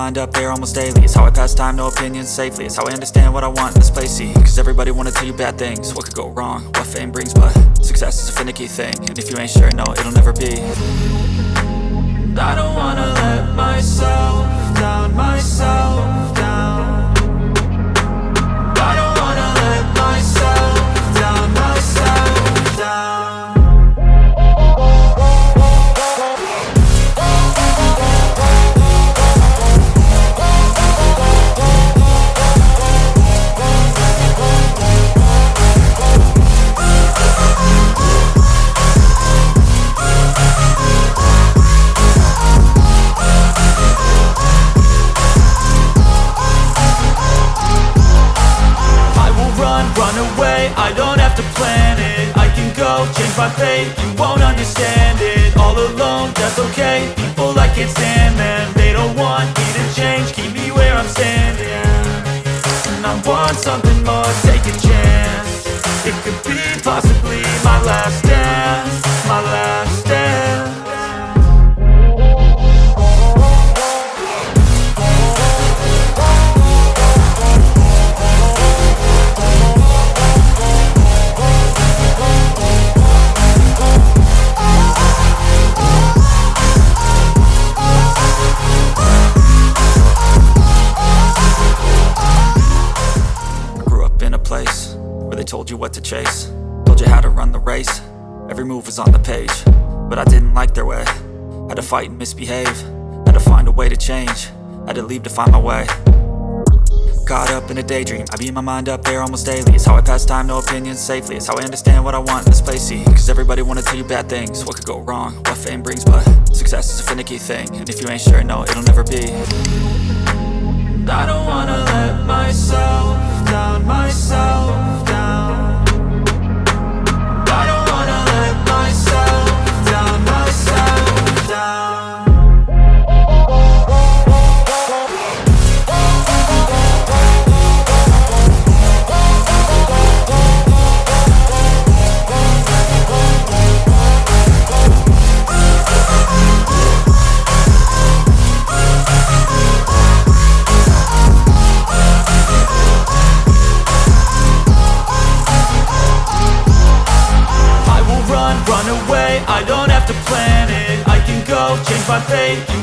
mind up there almost daily. It's how I pass time, no opinions safely. It's how I understand what I want in this place, see. Cause everybody wanna tell you bad things. What could go wrong, what fame brings, but success is a finicky thing. And if you ain't sure, no, it'll never be. I don't wanna let myself down, myself down. I don't wanna let myself down, myself down. I don't have to plan it, I can go change my fate. You won't understand it, all alone, that's okay. People I can't stand them, they don't want me to change. Keep me where I'm standing, and I want something more, take a chance. It could be possibly my last dance, my last dance. Told you what to chase, told you how to run the race. Every move was on the page, but I didn't like their way. Had to fight and misbehave, had to find a way to change. Had to leave to find my way. Caught up in a daydream, I beat my mind up there almost daily. It's how I pass time, no opinions safely. It's how I understand what I want in this place, see. Cause everybody wanna tell you bad things. What could go wrong, what fame brings, but success is a finicky thing. And if you ain't sure, no, it'll never be. I don't wanna let myself down, myself down. I don't wanna let myself down, myself down. Run away, I don't have to plan it, I can go change my fate. You